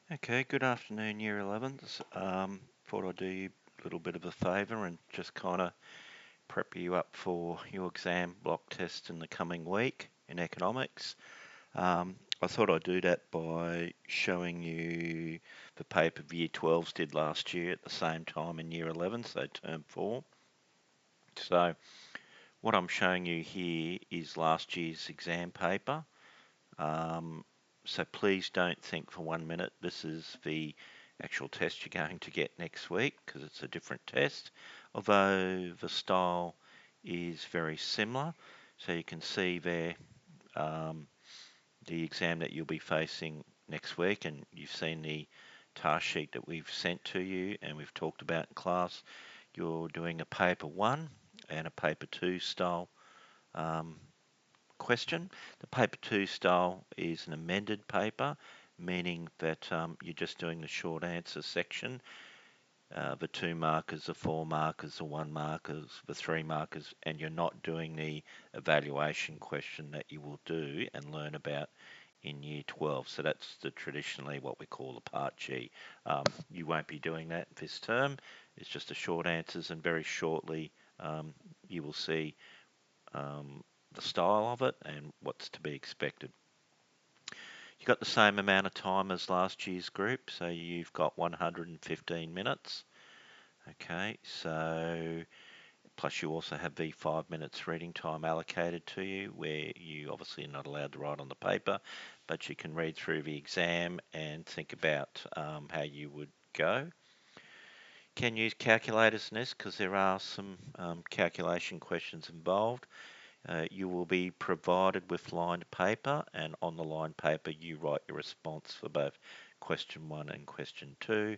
Okay, good afternoon, Year 11s. Thought I'd do you a little bit of a favour and just kind of prep you up for your exam block test in the coming week in economics. I thought I'd do that by showing you the paper Year 12s did last year at the same time in Year 11, so Term 4. So what I'm showing you here is last year's exam paper. So please don't think for 1 minute this is the actual test you're going to get next week, because it's a different test, although the style is very similar. So you can see there um, the exam that you'll be facing next week, and you've seen the task sheet that we've sent to you and we've talked about in class. You're doing a paper 1 and a paper 2 style um, question. The paper 2 style is an amended paper, meaning that you're just doing the short answer section. The 2 markers, the 4 markers, the 1 markers, the 3 markers, and you're not doing the evaluation question that you will do and learn about in Year 12. So that's traditionally what we call the Part G. You won't be doing that this term. It's just the short answers, and very shortly you will see the style of it and what's to be expected. You've got the same amount of time as last year's group, so you've got 115 minutes. Okay, so plus you also have the 5 minutes reading time allocated to you, where you obviously are not allowed to write on the paper, but you can read through the exam and think about how you would go. Can use calculators in this because there are some calculation questions involved. You will be provided with lined paper, and on the lined paper you write your response for both question 1 and question 2.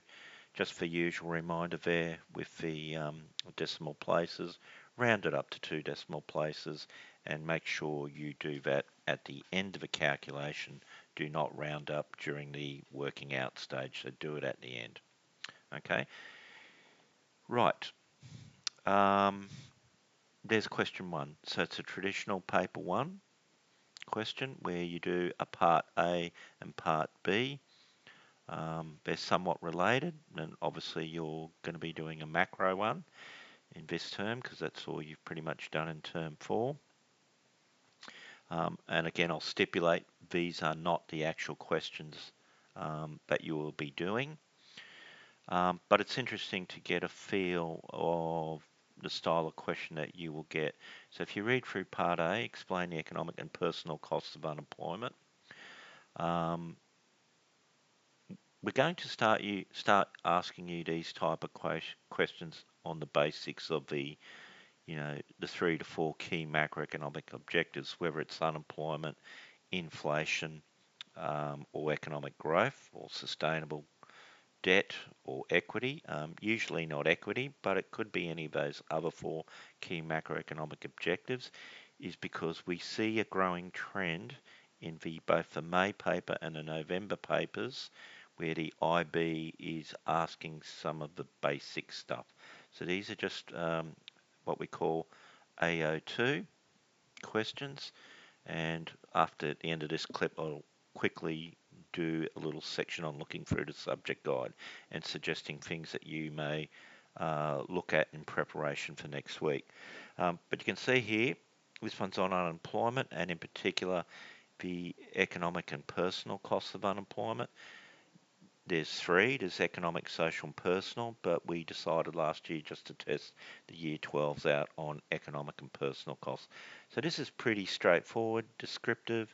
Just the usual reminder there with the decimal places, round it up to 2 decimal places, and make sure you do that at the end of a calculation. Do not round up during the working out stage, so do it at the end. Okay, right. There's question 1. So it's a traditional paper 1 question where you do a part A and part B. They're somewhat related, and obviously you're going to be doing a macro one in this term because that's all you've pretty much done in term 4. And again, I'll stipulate these are not the actual questions that you will be doing. But it's interesting to get a feel of the style of question that you will get. So if you read through part A, explain the economic and personal costs of unemployment. We're going to start asking you these type of questions on the basics of the 3 to 4 key macroeconomic objectives, whether it's unemployment, inflation, or economic growth, or sustainable debt, or equity. Usually not equity, but it could be any of those other 4 key macroeconomic objectives, is because we see a growing trend in both the May paper and the November papers where the IB is asking some of the basic stuff. So these are just what we call AO2 questions, and after the end of this clip I'll quickly do a little section on looking through the subject guide and suggesting things that you may look at in preparation for next week. But you can see here, this one's on unemployment, and in particular the economic and personal costs of unemployment. There's 3, there's economic, social and personal, but we decided last year just to test the Year 12s out on economic and personal costs. So this is pretty straightforward, descriptive.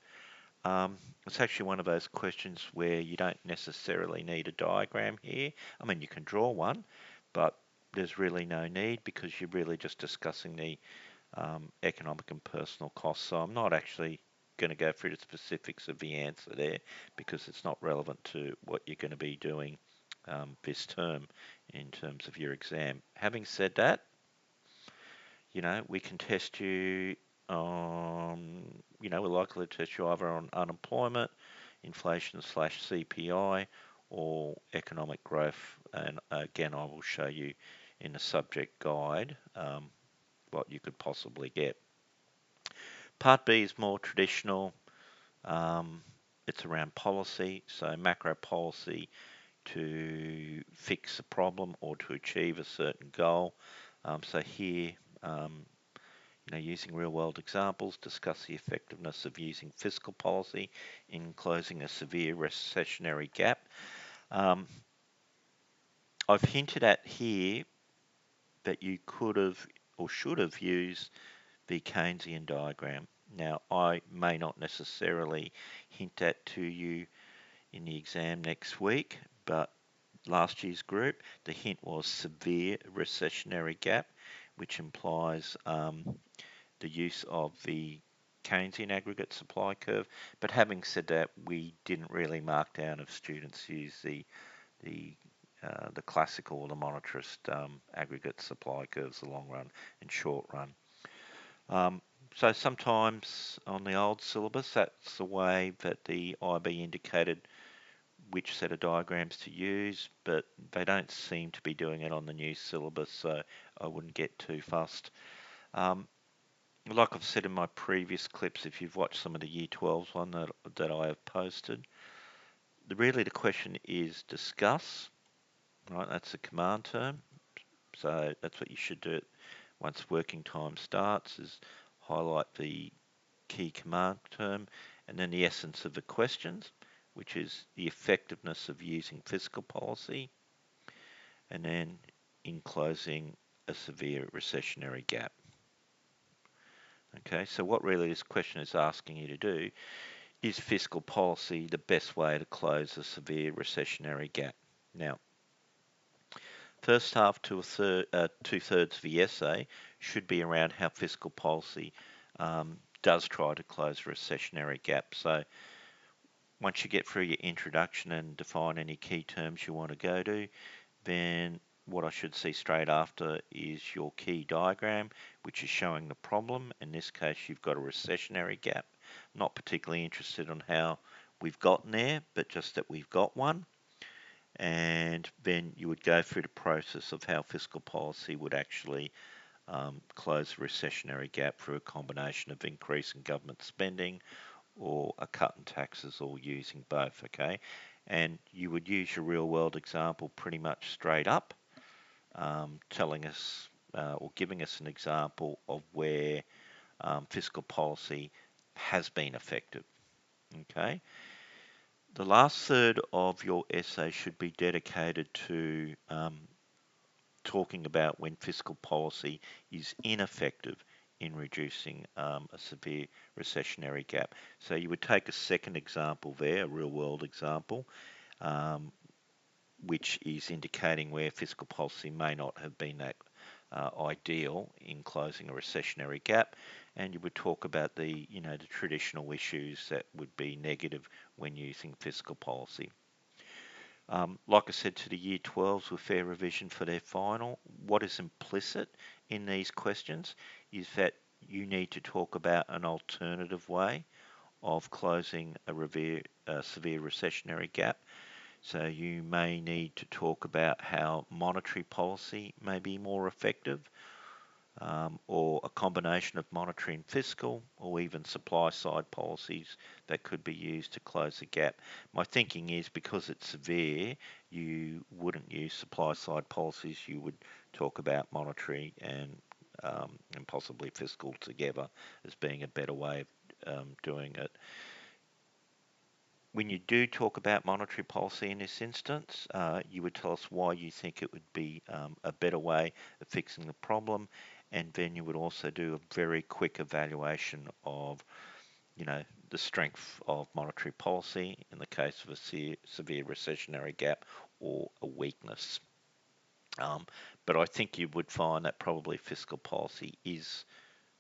It's actually one of those questions where you don't necessarily need a diagram here. I mean, you can draw one, but there's really no need because you're really just discussing the economic and personal costs. So I'm not actually going to go through the specifics of the answer there because it's not relevant to what you're going to be doing this term in terms of your exam. Having said that, we can test you on, we're likely to test you either on unemployment, inflation / CPI, or economic growth. And again, I will show you in the subject guide what you could possibly get. Part B is more traditional. It's around policy, so macro policy to fix a problem or to achieve a certain goal. So here, using real-world examples, discuss the effectiveness of using fiscal policy in closing a severe recessionary gap. I've hinted at here that you could have or should have used the Keynesian diagram. Now, I may not necessarily hint that to you in the exam next week, but last year's group, the hint was severe recessionary gap, which implies the use of the Keynesian aggregate supply curve. But having said that, we didn't really mark down if students use the classical or the monetarist aggregate supply curves, the long run and short run. So sometimes on the old syllabus, that's the way that the IB indicated which set of diagrams to use, but they don't seem to be doing it on the new syllabus, so I wouldn't get too fussed. Like I've said in my previous clips, if you've watched some of the Year 12s one that I have posted, really the question is discuss, right? That's a command term, so that's what you should do once working time starts, is highlight the key command term, and then the essence of the questions, which is the effectiveness of using fiscal policy, and then in closing a severe recessionary gap. Okay, so what really this question is asking you to do is fiscal policy the best way to close a severe recessionary gap? Now, first half to two-thirds of the essay should be around how fiscal policy does try to close a recessionary gap. So once you get through your introduction and define any key terms you want to go to, then what I should see straight after is your key diagram, which is showing the problem. In this case, you've got a recessionary gap. Not particularly interested in how we've gotten there, but just that we've got one. And then you would go through the process of how fiscal policy would actually close the recessionary gap through a combination of increasing government spending or a cut in taxes, or using both, okay? And you would use your real world example pretty much straight up, telling us or giving us an example of where fiscal policy has been effective, okay? The last third of your essay should be dedicated to talking about when fiscal policy is ineffective in reducing a severe recessionary gap. So you would take a second example there, a real world example, which is indicating where fiscal policy may not have been that ideal in closing a recessionary gap, and you would talk about the traditional issues that would be negative when using fiscal policy. Like I said to the Year 12s with fair revision for their final, what is implicit in these questions is that you need to talk about an alternative way of closing a severe recessionary gap. So you may need to talk about how monetary policy may be more effective, or a combination of monetary and fiscal, or even supply side policies that could be used to close the gap. My thinking is, because it's severe, you wouldn't use supply side policies. You would talk about monetary and possibly fiscal together as being a better way of doing it. When you do talk about monetary policy in this instance, you would tell us why you think it would be a better way of fixing the problem, and then you would also do a very quick evaluation of, the strength of monetary policy in the case of a severe recessionary gap, or a weakness. But I think you would find that probably fiscal policy is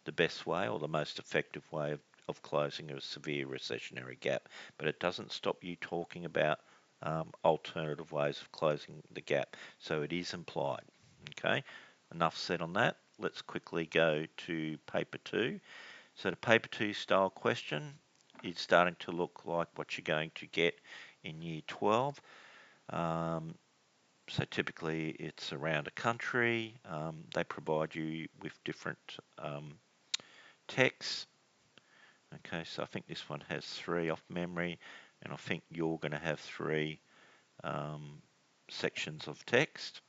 the best way or the most effective way of closing a severe recessionary gap. But it doesn't stop you talking about alternative ways of closing the gap. So it is implied. Okay, enough said on that. Let's quickly go to paper 2. So the paper 2 style question is starting to look like what you're going to get in Year 12. So typically it's around a country. They provide you with different texts. Okay, so I think this one has 3 off memory, and I think you're going to have three sections of text,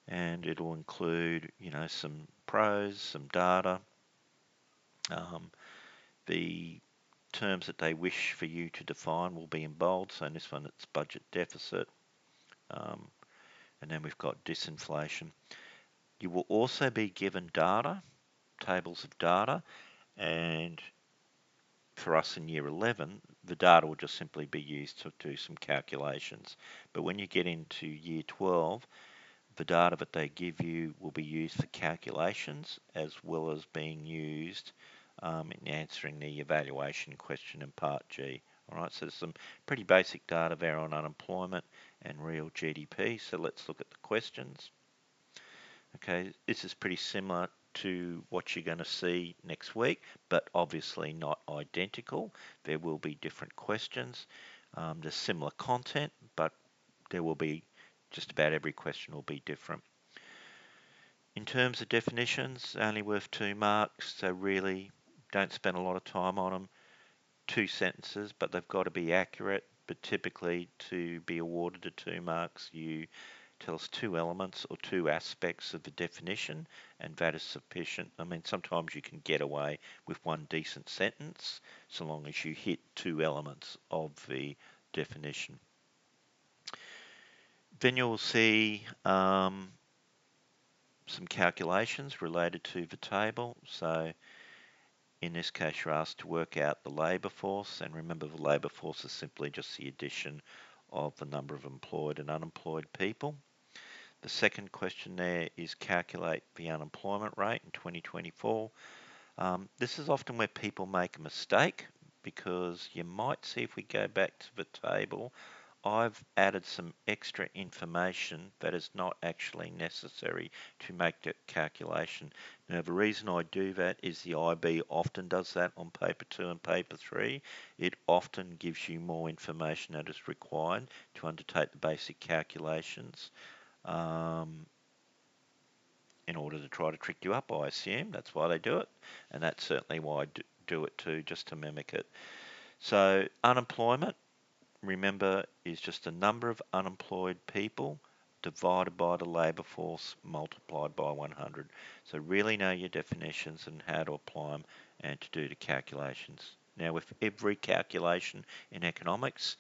and it'll include, some prose, some data, the terms that they wish for you to define will be in bold. So in this one, it's budget deficit, and then we've got disinflation. You will also be given data, tables of data, and for us in year 11, the data will just simply be used to do some calculations. But when you get into year 12, the data that they give you will be used for calculations as well as being used in answering the evaluation question in Part G. All right, so there's some pretty basic data there on unemployment and real GDP. So let's look at the questions. Okay, this is pretty similar to what you're going to see next week, but obviously not identical. There will be different questions. There's similar content, but there will be just about every question will be different. In terms of definitions, only worth 2 marks, so really don't spend a lot of time on them. 2 sentences, but they've got to be accurate. But typically, to be awarded a 2 marks, you tell us 2 elements or 2 aspects of the definition, and that is sufficient. I mean, sometimes you can get away with 1 decent sentence, so long as you hit 2 elements of the definition. Then you'll see some calculations related to the table. So in this case, you're asked to work out the labour force, and remember the labour force is simply just the addition of the number of employed and unemployed people. The second question there is calculate the unemployment rate in 2024. This is often where people make a mistake, because you might see, if we go back to the table, I've added some extra information that is not actually necessary to make that calculation. Now, the reason I do that is the IB often does that on paper 2 and paper 3. It often gives you more information that is required to undertake the basic calculations in order to try to trick you up, I assume. That's why they do it, and that's certainly why I do it too, just to mimic it. So unemployment, remember, is just the number of unemployed people divided by the labour force multiplied by 100. So really know your definitions and how to apply them and to do the calculations. Now, with every calculation in economics,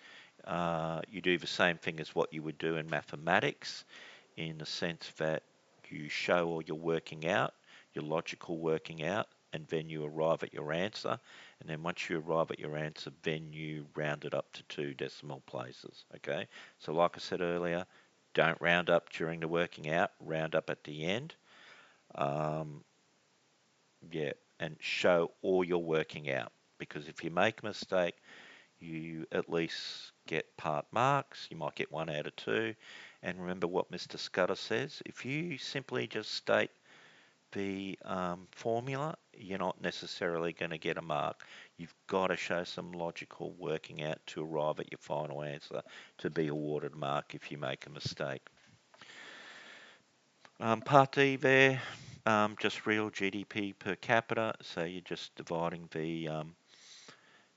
you do the same thing as what you would do in mathematics, in the sense that you show all your working out, your logical working out, and then you arrive at your answer. And then once you arrive at your answer, then you round it up to 2 decimal places. Okay, so like I said earlier, don't round up during the working out, round up at the end. And show all your working out, because if you make a mistake, you at least get part marks. You might get 1 out of 2. And remember what Mr. Scudder says, if you simply just state the formula, you're not necessarily going to get a mark. You've got to show some logical working out to arrive at your final answer to be awarded a mark if you make a mistake. Part D there, just real GDP per capita. So you're just dividing the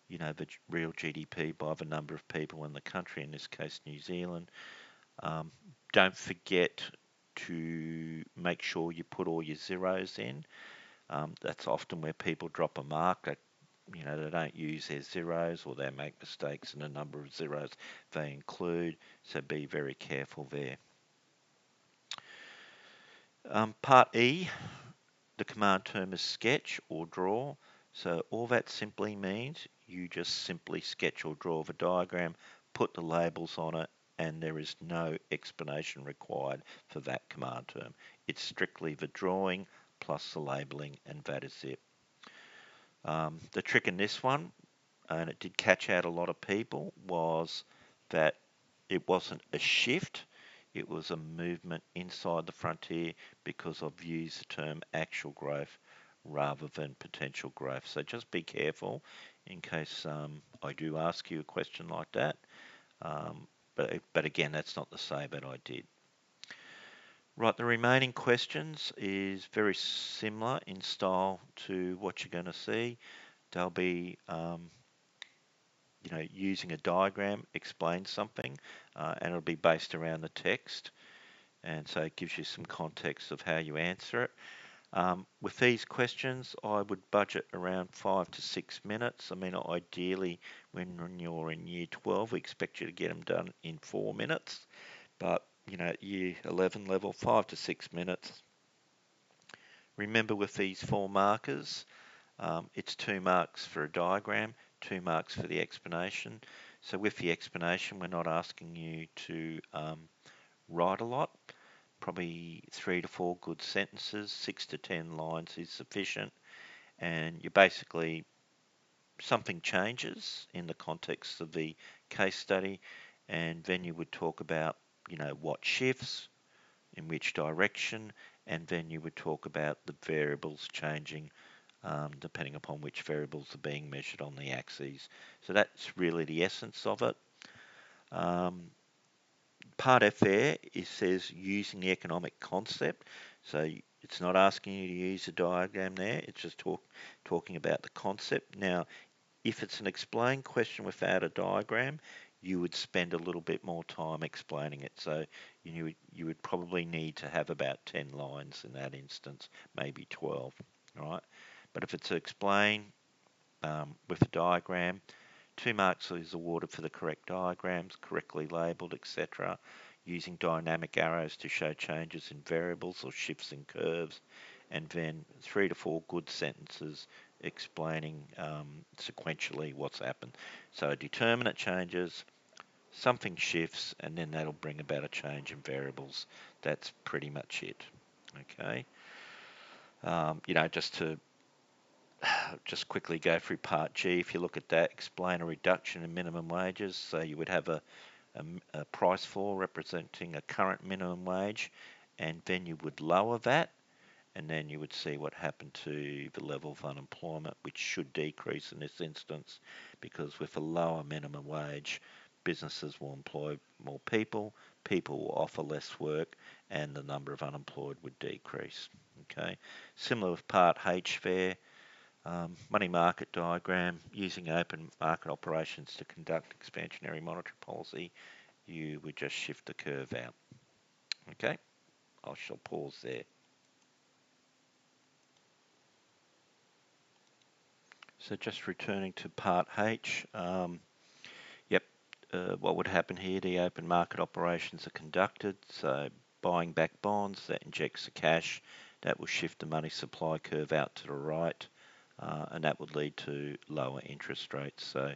the real GDP by the number of people in the country, in this case New Zealand. Don't forget to make sure you put all your zeros in. That's often where people drop a mark. They don't use their zeros, or they make mistakes in the number of zeros they include. So be very careful there. Part E, the command term is sketch or draw. So all that simply means you just simply sketch or draw the diagram, put the labels on it, and there is no explanation required for that command term. It's strictly the drawing plus the labeling, and that is it. The trick in this one, and it did catch out a lot of people, was that it wasn't a shift, it was a movement inside the frontier, because I've used the term actual growth rather than potential growth. So just be careful in case I do ask you a question like that. But again, that's not to say that I did. Right, the remaining questions is very similar in style to what you're going to see. They'll be using a diagram explains something, and it'll be based around the text, and so it gives you some context of how you answer it. With these questions, I would budget around 5 to 6 minutes. I mean, ideally, when you're in year 12, we expect you to get them done in 4 minutes. But, at year 11 level, 5 to 6 minutes. Remember with these 4 markers, it's 2 marks for a diagram, 2 marks for the explanation. So with the explanation, we're not asking you to write a lot. Probably 3 to 4 good sentences, 6 to 10 lines is sufficient. And you basically, something changes in the context of the case study, and then you would talk about, what shifts, in which direction, and then you would talk about the variables changing depending upon which variables are being measured on the axes. So that's really the essence of it. Part F there, it says using the economic concept. So it's not asking you to use a diagram there, it's just talking about the concept. Now, if it's an explain question without a diagram, you would spend a little bit more time explaining it. So you would probably need to have about 10 lines in that instance, maybe 12, right? But if it's explain with a diagram, 2 marks is awarded for the correct diagrams, correctly labelled, etc., using dynamic arrows to show changes in variables or shifts in curves, and then 3 to 4 good sentences explaining sequentially what's happened. So a determinant changes, something shifts, and then that'll bring about a change in variables. That's pretty much it. Okay. Just quickly go through Part G. If you look at that, explain a reduction in minimum wages. So you would have a price floor representing a current minimum wage, and then you would lower that, and then you would see what happened to the level of unemployment, which should decrease in this instance, because with a lower minimum wage, businesses will employ more people, people will offer less work, and the number of unemployed would decrease. Okay, similar with Part H there. Money market diagram, using open market operations to conduct expansionary monetary policy, you would just shift the curve out. Okay, I shall pause there. So just returning to Part H, what would happen here? The open market operations are conducted, so buying back bonds, that injects the cash, that will shift the money supply curve out to the right, and that would lead to lower interest rates. So,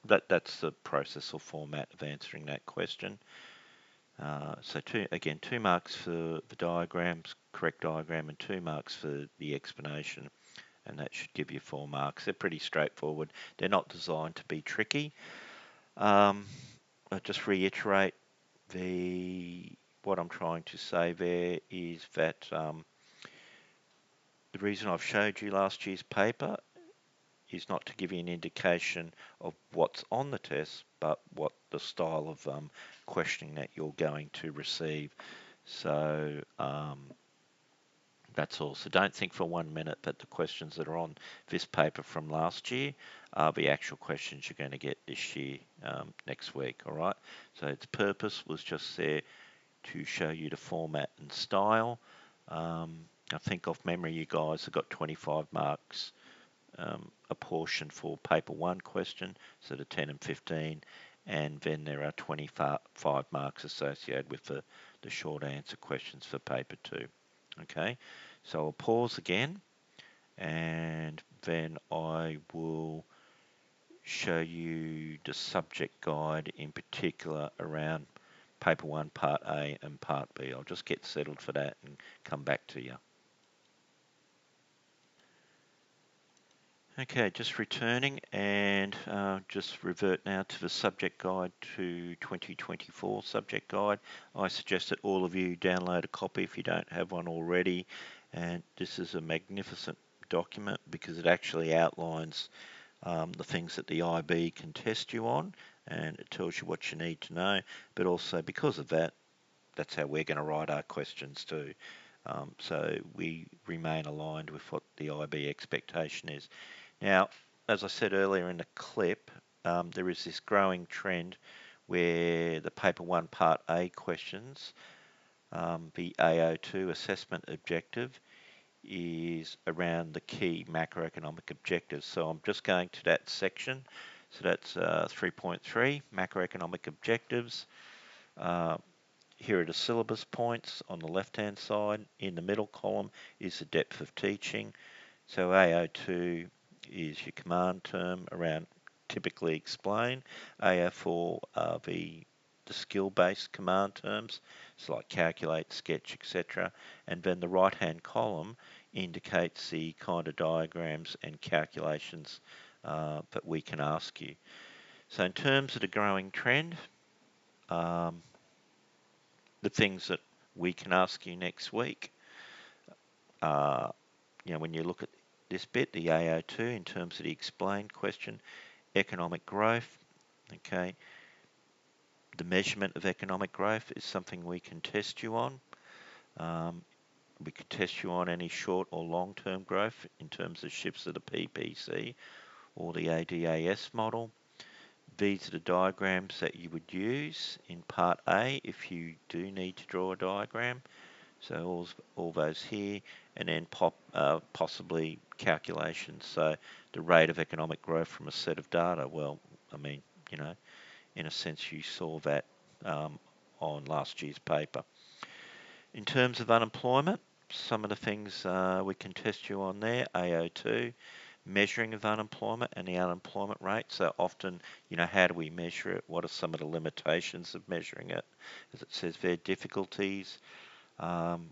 that's the process or format of answering that question. So 2 marks for the diagrams, correct diagram, and 2 marks for the explanation, and that should give you 4 marks. They're pretty straightforward. They're not designed to be tricky. I'll just reiterate what I'm trying to say there is that the reason I've showed you last year's paper is not to give you an indication of what's on the test, but what the style of questioning that you're going to receive. So that's all. So don't think for 1 minute that the questions that are on this paper from last year are the actual questions you're going to get this year, next week, all right? So its purpose was just there to show you the format and style. I think off memory you guys have got 25 marks, a portion for paper 1 question, so the 10 and 15, and then there are 25 marks associated with the short answer questions for paper 2. Okay, so I'll pause again, and then I will show you the subject guide in particular around paper 1, part A and part B. I'll just get settled for that and come back to you. Okay, just returning, and just revert now to the subject guide, to 2024 subject guide. I suggest that all of you download a copy if you don't have one already, and this is a magnificent document because it actually outlines the things that the IB can test you on, and it tells you what you need to know, but also because of that, that's how we're going to write our questions too. So we remain aligned with what the IB expectation is. Now, as I said earlier in the clip, there is this growing trend where the paper 1 part A questions, the AO2 assessment objective, is around the key macroeconomic objectives. So I'm just going to that section. So that's 3.3, macroeconomic objectives. Here are the syllabus points on the left-hand side. In the middle column is the depth of teaching. So AO2 is your command term around typically explain. AO4 are the skill-based command terms, so like calculate, sketch, etc. And then the right-hand column indicates the kind of diagrams and calculations that we can ask you. So in terms of the growing trend, the things that we can ask you next week, when you look at this bit, the AO2 in terms of the explained question, economic growth, okay, the measurement of economic growth is something we can test you on. We could test you on any short or long-term growth in terms of shifts of the PPC or the ADAS model. These are the diagrams that you would use in Part A if you do need to draw a diagram. So all those here, and then possibly calculations. So the rate of economic growth from a set of data. Well, I mean, in a sense, you saw that on last year's paper. In terms of unemployment, some of the things we can test you on there, AO2, measuring of unemployment and the unemployment rate. So often, how do we measure it? What are some of the limitations of measuring it? As it says there, difficulties.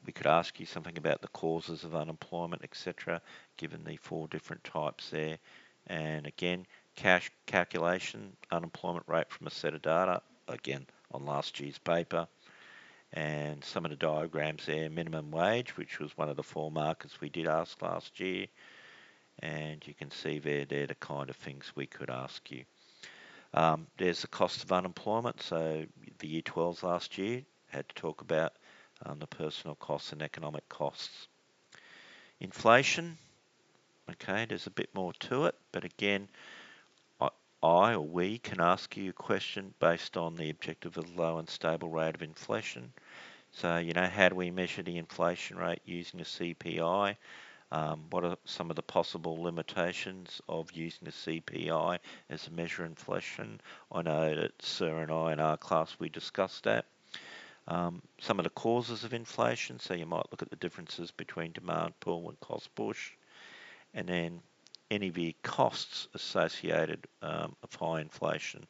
We could ask you something about the causes of unemployment, etc., given the 4 different types there. And again, cash calculation, unemployment rate from a set of data, again, on last year's paper. And some of the diagrams there, minimum wage, which was one of the 4 markers we did ask last year. And you can see there, they're the kind of things we could ask you. There's the cost of unemployment. So the Year 12s last year had to talk about the personal costs and economic costs. Inflation, okay, there's a bit more to it, but again, I or we can ask you a question based on the objective of low and stable rate of inflation. So, how do we measure the inflation rate using a CPI? What are some of the possible limitations of using a CPI as a measure of inflation? I know that Sir and I in our class, we discussed that. Some of the causes of inflation, so you might look at the differences between demand pull and cost push, and then any of the costs associated of high inflation.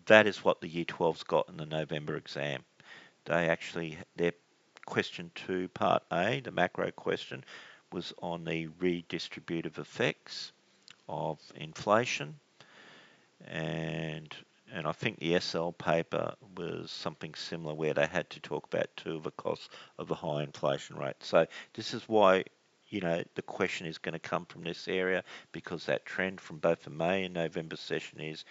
That is what the Year 12's got in the November exam. Their question 2, part A, the macro question, was on the redistributive effects of inflation, and I think the SL paper was something similar where they had to talk about 2 of the costs of a high inflation rate. So this is why, the question is going to come from this area, because that trend from both the May and November session is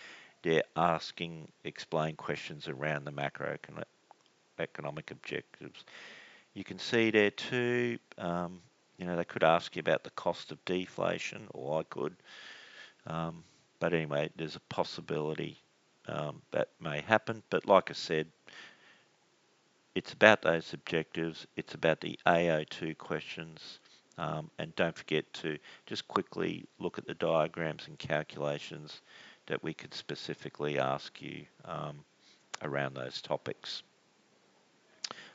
they're asking explain questions around the macroeconomic objectives. You can see there too, they could ask you about the cost of deflation, or I could. But anyway, there's a possibility that may happen. But like I said, it's about those objectives. It's about the AO2 questions. And don't forget to just quickly look at the diagrams and calculations that we could specifically ask you around those topics.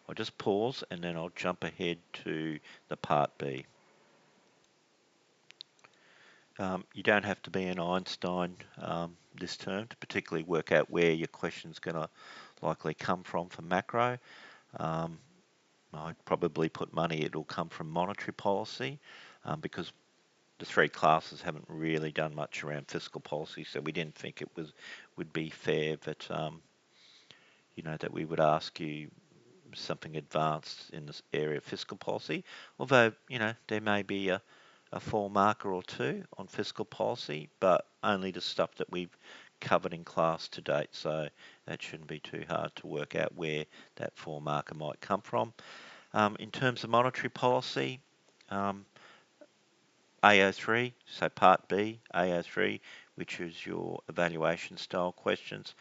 I'll just pause and then I'll jump ahead to the part B. You don't have to be an Einstein this term to particularly work out where your question's going to likely come from for macro. I'd probably put money it'll come from monetary policy because the 3 classes haven't really done much around fiscal policy, so we didn't think it would be fair that that we would ask you something advanced in this area of fiscal policy. Although there may be a 4 marker or 2 on fiscal policy, but only the stuff that we've covered in class to date, so that shouldn't be too hard to work out where that 4 marker might come from. In terms of monetary policy, AO3, so Part B, AO3, which is your evaluation style questions.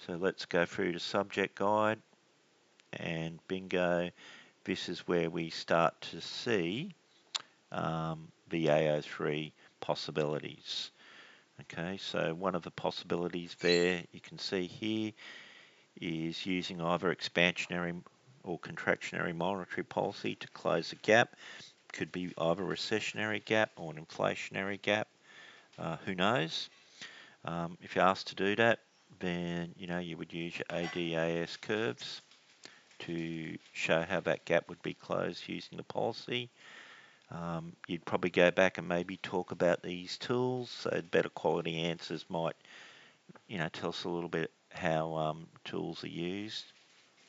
So let's go through the subject guide, and bingo, this is where we start to see the AO3 possibilities. Okay, so one of the possibilities there you can see here is using either expansionary or contractionary monetary policy to close a gap. Could be either a recessionary gap or an inflationary gap. Who knows? If you're asked to do that, then you would use your ADAS curves to show how that gap would be closed using the policy. You'd probably go back and maybe talk about these tools, so better quality answers might, tell us a little bit how tools are used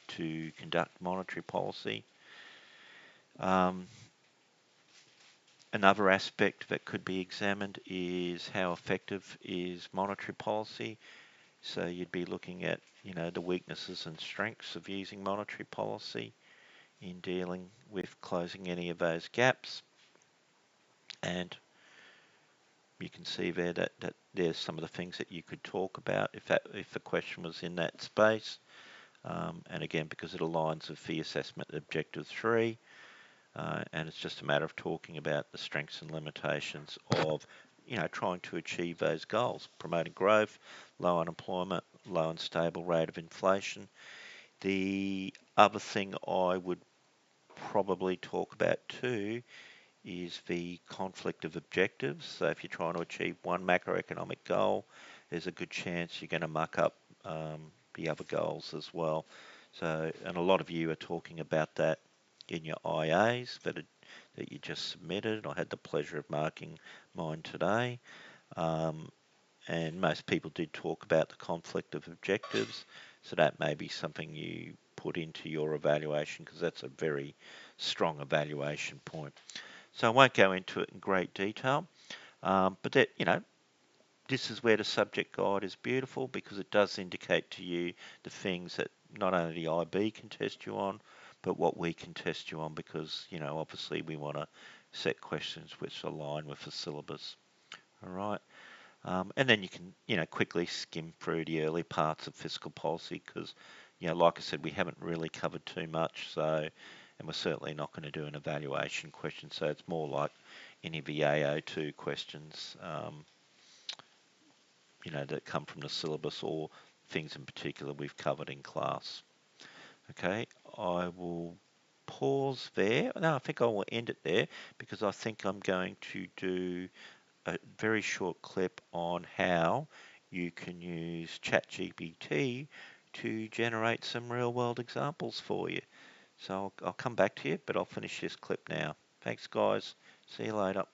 to conduct monetary policy. Another aspect that could be examined is how effective is monetary policy. So you'd be looking at, the weaknesses and strengths of using monetary policy in dealing with closing any of those gaps. And you can see there that there's some of the things that you could talk about if the question was in that space. And again, because it aligns with the assessment objective 3, and it's just a matter of talking about the strengths and limitations of, trying to achieve those goals, promoting growth, low unemployment, low and stable rate of inflation. The other thing I would probably talk about too is the conflict of objectives. So if you're trying to achieve one macroeconomic goal, there's a good chance you're going to muck up the other goals as well. So, and a lot of you are talking about that in your IAs that you just submitted. I had the pleasure of marking mine today. And most people did talk about the conflict of objectives. So that may be something you put into your evaluation, because that's a very strong evaluation point. So I won't go into it in great detail, but that, this is where the subject guide is beautiful, because it does indicate to you the things that not only the IB can test you on, but what we can test you on, because, obviously we want to set questions which align with the syllabus. All right. And then you can, quickly skim through the early parts of fiscal policy, because, like I said, we haven't really covered too much. So, and we're certainly not going to do an evaluation question. So it's more like any of the AO2 questions, that come from the syllabus, or things in particular we've covered in class. Okay, I will pause there. No, I think I will end it there, because I think I'm going to do a very short clip on how you can use ChatGPT to generate some real world examples for you. So I'll come back to you, but I'll finish this clip now. Thanks guys. See you later.